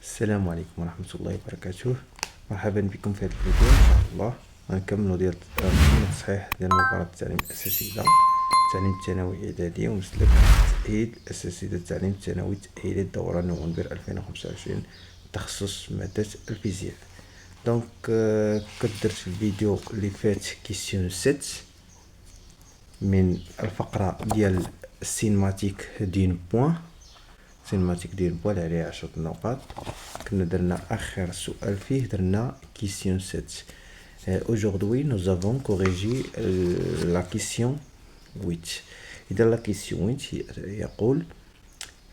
السلام عليكم ورحمة الله وبركاته. مرحبا بكم في هذا الفيديو. إن شاء الله غنكملو ديال التصحيح ديال مقارنة التعليم الأساسي التعليم الثانوي إعدادي ومسلك التأهيل الأساسي التعليم الثانوي تأهيل الدورة نوفمبر 2025 تخصص مادة الفيزياء. دونك كنت درت في الفيديو اللي فات كيسيون 7 من الفقرة ديال السينماتيك دين بوان سينماتيك ديال بوال عليه 10 نقاط. كنا درنا اخر سؤال فيه درنا question 7. Aujourd'hui nous avons corrigé la question 8. إذا la question 8 يقول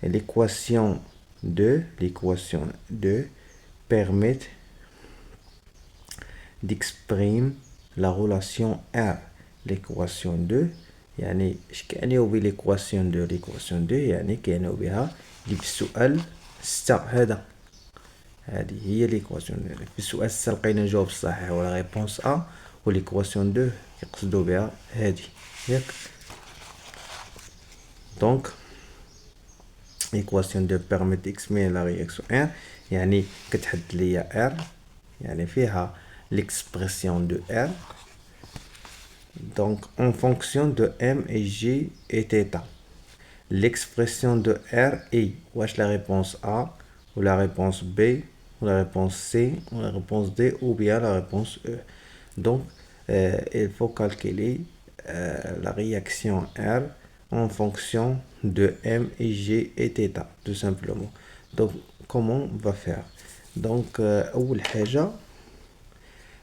l'équation 2 permet d'exprimer la relation R. l'équation 2 يعني اش كيعنيو بالإيكواسيون 2 l'équation 2 يعني كيعنيو بها اللي في السؤال 6 هذه هي ليكواسيون. في السؤال 6 لقينا الجواب الصحيح ولا ريبونس ا، وليكواسيون 2 يقصدوا بها هذه ياك. دونك ليكواسيون 2 بيرميت ديكسبريمي لا رياكسيون ار يعني كتحدد ليا ار يعني فيها l'expression de R donc en fonction de M et G et θ. L'expression de R est wesh la réponse A ou la réponse B ou la réponse C ou la réponse D ou bien la réponse E. Donc il faut calculer la réaction R en fonction de M et G et θ tout simplement. Donc comment on va faire? Donc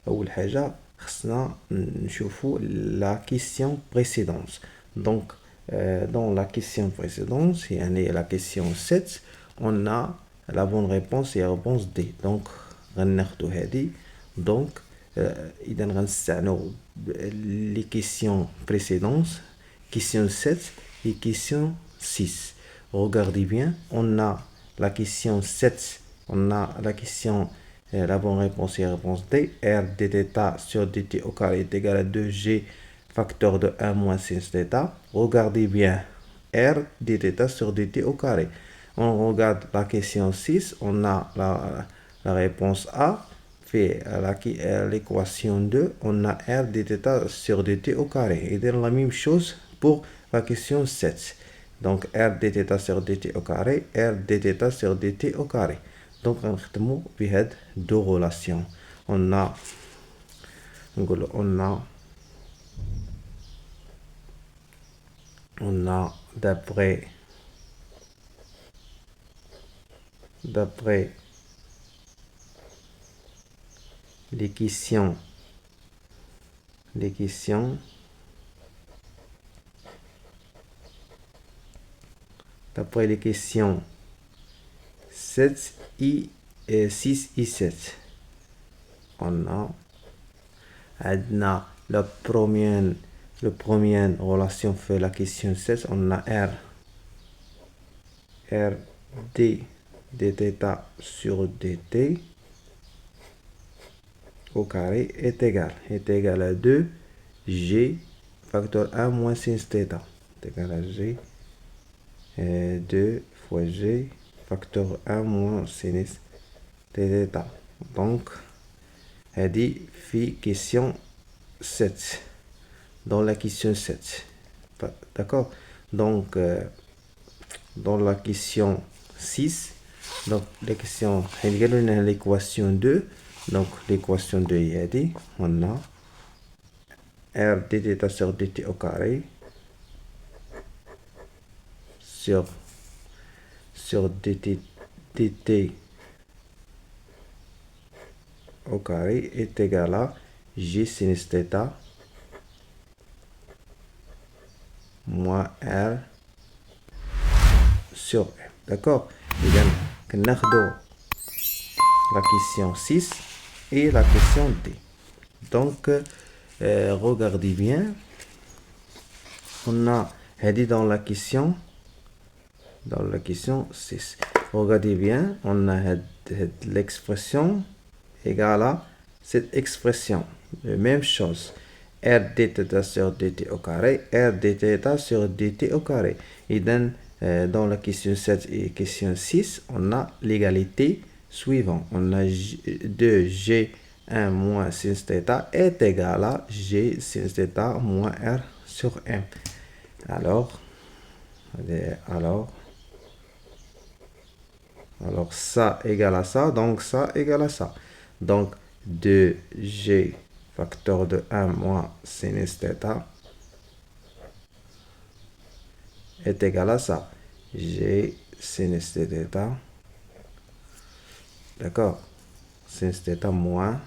أول حاجة خصنا نشوفو la question précédente. Donc dans la question précédente, يعني la question 7, on a la bonne réponse et la réponse D. Donc غناخدو هادي. Donc إذا غنستعنو les questions précédentes, question 7 et question 6. Regardez bien, on a la question 7, on a la question la bonne réponse est la réponse D. R dθ sur dt au carré est égal à 2G facteur de 1 moins sin θ. Regardez bien, R dθ sur dt au carré. On regarde la question 6, on a la réponse A. Fait l'équation 2, on a R dθ sur dt au carré. Et c'est la même chose pour la question 7. Donc R dθ sur dt au carré, R dθ sur dt au carré. Donc on a deux relations. On a d'après les questions d'après les questions 7 et 6 et 7. On a la première relation fait la question 7. On a R d dθ sur dt au carré est égal à 2 G facteur 1 moins sin θ est égal à G 2 fois G facteur 1 moins sinus θ. Donc هذه في question 7 dans la question 7. D'accord. Donc dans la question 6, donc l'équation l'équation 2. Donc l'équation 2 est dit, on a R dθ sur dt au carré sur dt au carré est égal à G sinus θ moins R sur M. D'accord. إذا كناخدو la question 6 et la question D. Donc regardez bien, on a dit dans la question 6. Regardez bien, on a l'expression égale à cette expression. La même chose. R dθ sur dt au carré, R dθ sur dt au carré. Et dans la question 7 et question 6, on a l'égalité suivant. On a 2G1 moins sin θ est égal à G sin θ moins R sur M. Alors ça égale à ça, donc ça égale à ça. Donc 2G facteur de 1 moins sinus θ est égal à ça. G sinus θ, d'accord, sinus θ moins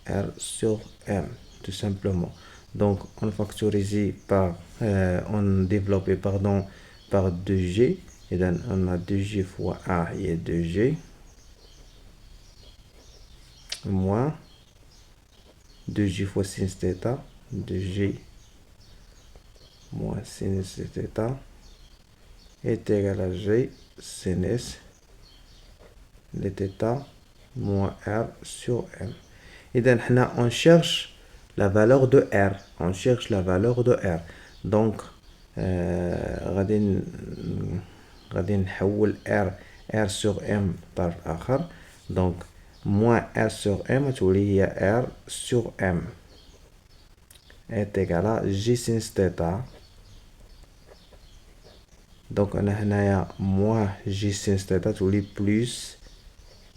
R sur M, tout simplement. Donc on factorise par, on développe, pardon, par 2G. Et donc on a 2G fois A et 2G moins 2G fois sinus θ, 2G moins sinus θ est égal à G sinus de θ moins R sur M. Et donc on cherche la valeur de R. On cherche la valeur de R. Donc غادي نحول R sur M طرف آخر. Donc moins R sur M تولي هي R sur M est égal à G sinus θ. Donc on a هنايا moins G sinus θ تولي plus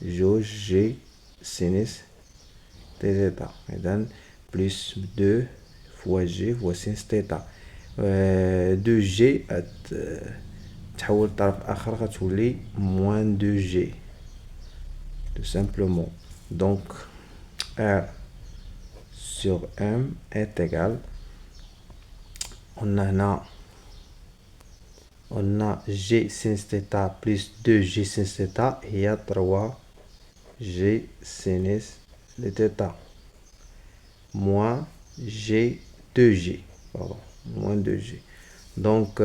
جوج G sinus θ. إذن plus 2 fois G fois sinus θ. 2G تحول طرف آخر غتولي moins 2G tout simplement. Donc R sur M est égal, on a G sinus θ plus 2G sinus θ هي 3G sinus de θ moins G 2G, pardon, moins 2G. Donc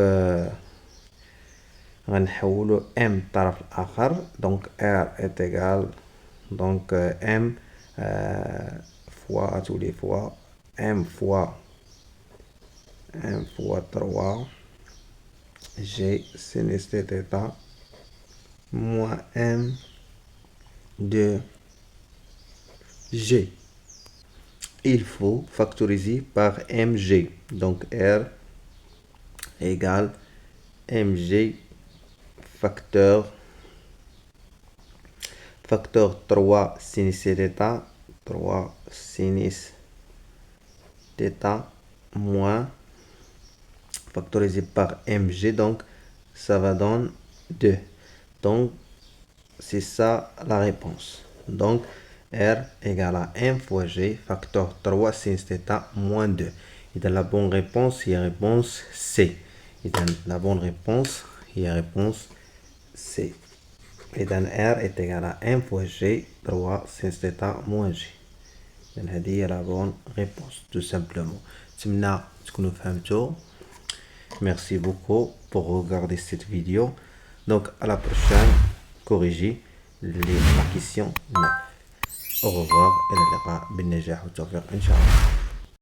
غنحولو M طرف آخر. Donc R est égal, donc M fois tous les fois M fois 3 G sinus de θ moins M de G. Il faut factoriser par mg. Donc R égale mg facteur 3 sinus θ, 3 sinus θ moins factorisé par mg, donc ça va donner 2. Donc c'est ça la réponse. Donc R égale à 1 fois G facteur 3 sinus θ moins 2. Et dans la bonne réponse, il y a réponse C. Et dans la bonne réponse, il y a réponse C. Et dans R est égal à 1 fois G 3 sinus θ moins G. Donc هذه هي la bonne réponse tout simplement. نتمنى تكونوا فهمتوا. Merci beaucoup pour regarder cette vidéo. Donc à la prochaine, corrigez la question 9. Au revoir et à la بالنجاح والتوفيق إن شاء الله.